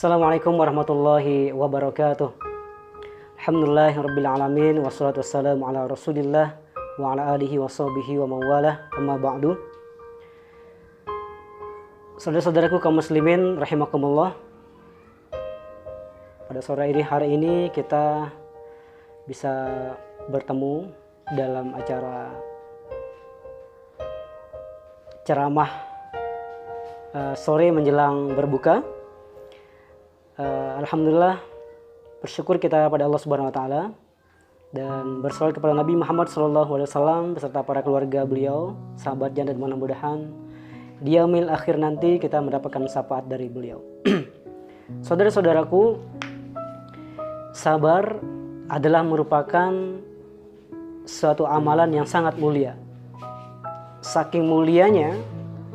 Assalamualaikum warahmatullahi wabarakatuh. Alhamdulillahirrabbilalamin. Wassalatu wassalamu ala rasulillah wa ala alihi wa sahbihi wa mawalah. Amma ba'du. Saudara-saudaraku kaum muslimin rahimakumullah. Pada sore hari ini kita bisa bertemu dalam acara ceramah sore menjelang berbuka. Alhamdulillah, bersyukur kita pada Allah Subhanahu wa taala dan bersalawat kepada Nabi Muhammad SAW beserta para keluarga beliau, sahabatnya, dan mudah-mudahan di yaumil akhir nanti kita mendapatkan syafaat dari beliau. Saudara-saudaraku, sabar adalah merupakan suatu amalan yang sangat mulia. Saking mulianya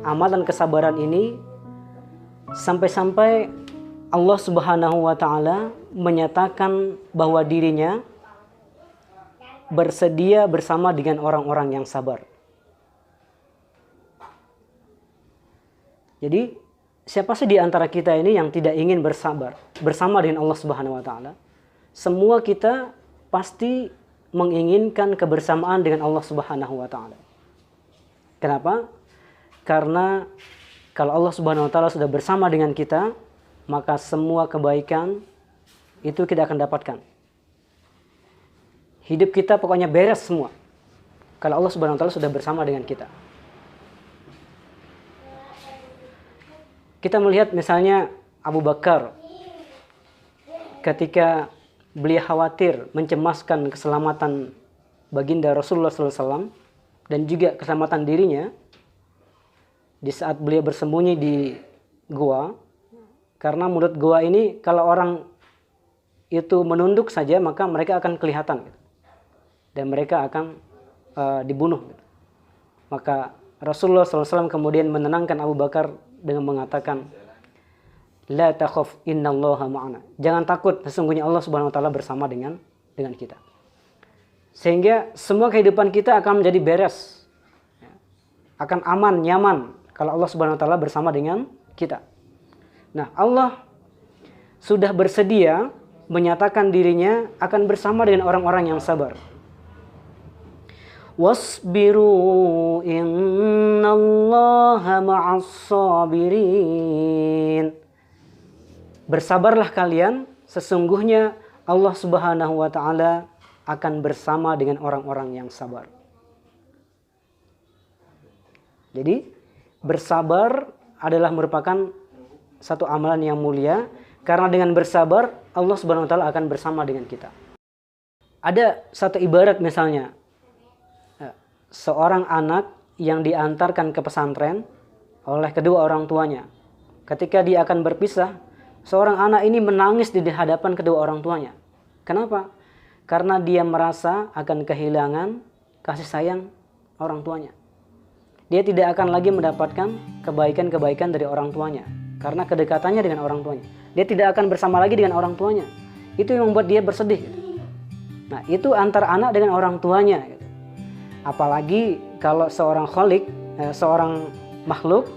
amalan kesabaran ini sampai-sampai Allah Subhanahu wa taala menyatakan bahwa dirinya bersedia bersama dengan orang-orang yang sabar. Jadi, siapa sih di antara kita ini yang tidak ingin bersabar bersama dengan Allah Subhanahu wa taala? Semua kita pasti menginginkan kebersamaan dengan Allah Subhanahu wa taala. Kenapa? Karena kalau Allah Subhanahu wa taala sudah bersama dengan kita, maka semua kebaikan itu kita akan dapatkan. Hidup kita pokoknya beres semua kalau Allah Subhanahu wa taala sudah bersama dengan kita. Kita melihat misalnya Abu Bakar ketika beliau khawatir mencemaskan keselamatan baginda Rasulullah SAW dan juga keselamatan dirinya di saat beliau bersembunyi di gua. Karena menurut gua ini kalau orang itu menunduk saja maka mereka akan kelihatan gitu. Dan mereka akan dibunuh gitu. Maka Rasulullah SAW kemudian menenangkan Abu Bakar dengan mengatakan, La takhaf innallaha ma'ana. Jangan takut, sesungguhnya Allah Subhanahu wa taala bersama dengan kita. Sehingga semua kehidupan kita akan menjadi beres. Akan aman, nyaman kalau Allah Subhanahu wa taala bersama dengan kita. Nah, Allah sudah bersedia menyatakan dirinya akan bersama dengan orang-orang yang sabar. Wasbiru innallaha ma'as sabirin. Bersabarlah kalian, sesungguhnya Allah Subhanahu wa taala akan bersama dengan orang-orang yang sabar. Jadi, bersabar adalah merupakan satu amalan yang mulia, karena dengan bersabar Allah Subhanahu wa taala akan bersama dengan kita. Ada satu ibarat misalnya, seorang anak yang diantarkan ke pesantren oleh kedua orang tuanya. Ketika dia akan berpisah, seorang anak ini menangis di hadapan kedua orang tuanya. Kenapa? Karena dia merasa akan kehilangan kasih sayang orang tuanya. Dia tidak akan lagi mendapatkan kebaikan-kebaikan dari orang tuanya karena kedekatannya dengan orang tuanya. Dia tidak akan bersama lagi dengan orang tuanya. Itu yang membuat dia bersedih. Nah, itu antara anak dengan orang tuanya. Apalagi kalau seorang khalik, seorang makhluk,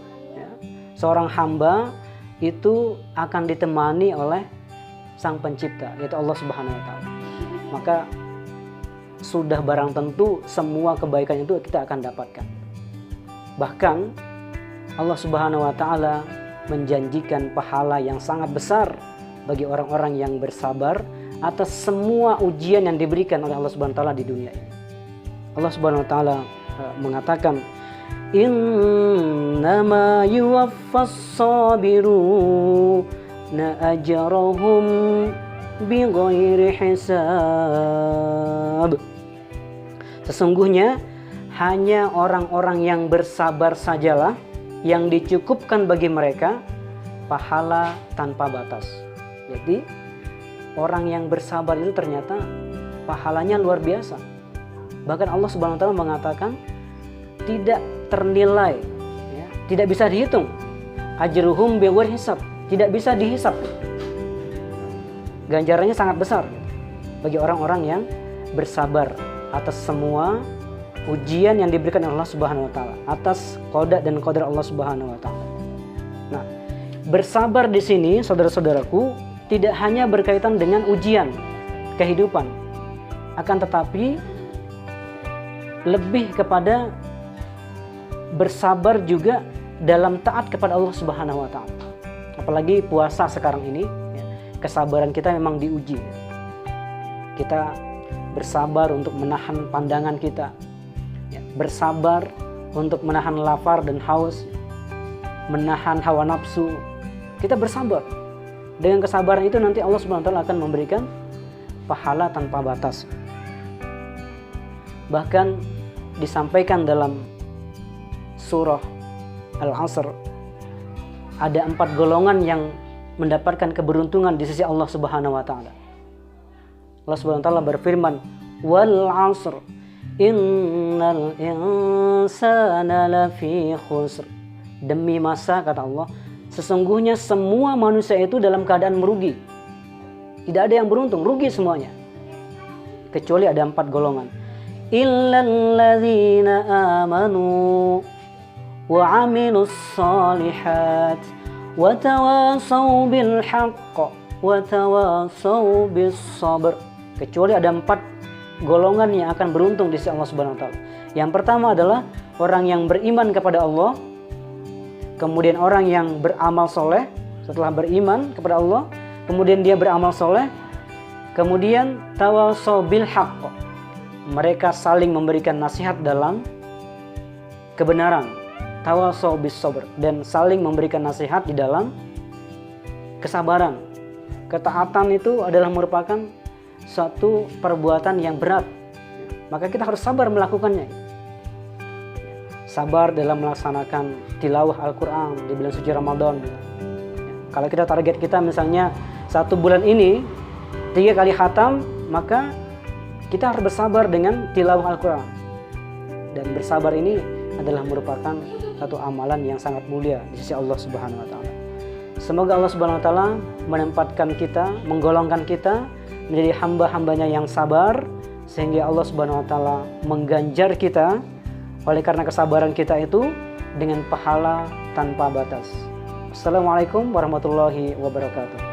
seorang hamba itu akan ditemani oleh Sang Pencipta, yaitu Allah Subhanahu wa taala. Maka sudah barang tentu semua kebaikan itu kita akan dapatkan. Bahkan Allah Subhanahu wa taala menjanjikan pahala yang sangat besar bagi orang-orang yang bersabar atas semua ujian yang diberikan oleh Allah Subhanahu wa taala di dunia ini. Allah Subhanahu wa taala mengatakan, Innama yuwaffas sabiruna ajrahum bighairi hisab. Sesungguhnya hanya orang-orang yang bersabar sajalah yang dicukupkan bagi mereka pahala tanpa batas. Jadi orang yang bersabar itu ternyata pahalanya luar biasa. Bahkan Allah Subhanahu wa taala mengatakan tidak ternilai, ya, tidak bisa dihitung. Ajruhum bighairi hisab, tidak bisa dihisab. Ganjarannya sangat besar bagi orang-orang yang bersabar atas semua ujian yang diberikan oleh Allah Subhanahu wa taala, atas qada dan qadar Allah Subhanahu wa taala. Nah, Bersabar di sini, saudara-saudaraku, tidak hanya berkaitan dengan ujian kehidupan, akan tetapi lebih kepada bersabar juga dalam taat kepada Allah Subhanahu wa taala. Apalagi puasa sekarang ini, kesabaran kita memang diuji. Kita bersabar untuk menahan pandangan kita, bersabar untuk menahan lapar dan haus, menahan hawa nafsu. Kita bersabar. Dengan kesabaran itu nanti Allah Subhanahu wa taala akan memberikan pahala tanpa batas. Bahkan disampaikan dalam surah Al-Asr, ada 4 golongan yang mendapatkan keberuntungan di sisi Allah Subhanahu wa taala. Allah Subhanahu wa taala berfirman, "Wal 'asr innal insana lafi khusr." Demi masa, kata Allah, sesungguhnya semua manusia itu dalam keadaan merugi. Tidak ada yang beruntung, rugi semuanya. Kecuali ada 4 golongan. Illal ladzina amanu wa 'amilus shalihat wa tawasaw bil haqq wa tawasaw bis sabr. Kecuali ada 4 golongan yang akan beruntung di sisi Allah Subhanahu wa taala. Yang pertama adalah orang yang beriman kepada Allah, kemudian orang yang beramal soleh. Setelah beriman kepada Allah, kemudian dia beramal soleh, kemudian tawasaw bil haqq, mereka saling memberikan nasihat dalam kebenaran, tawasaw bis sabr, dan saling memberikan nasihat di dalam kesabaran. Ketaatan itu adalah merupakan suatu perbuatan yang berat, maka kita harus sabar melakukannya. Sabar dalam melaksanakan tilawah Al-Quran di bulan suci Ramadan. Kalau kita target kita misalnya 1 bulan ini 3 kali khatam, maka kita harus bersabar dengan tilawah Al-Quran. Dan bersabar ini adalah merupakan satu amalan yang sangat mulia di sisi Allah Subhanahu wa taala. Semoga Allah Subhanahu wa taala menempatkan kita, menggolongkan kita menjadi hamba-hambanya yang sabar, sehingga Allah Subhanahu wa taala mengganjar kita oleh karena kesabaran kita itu dengan pahala tanpa batas. Assalamualaikum warahmatullahi wabarakatuh.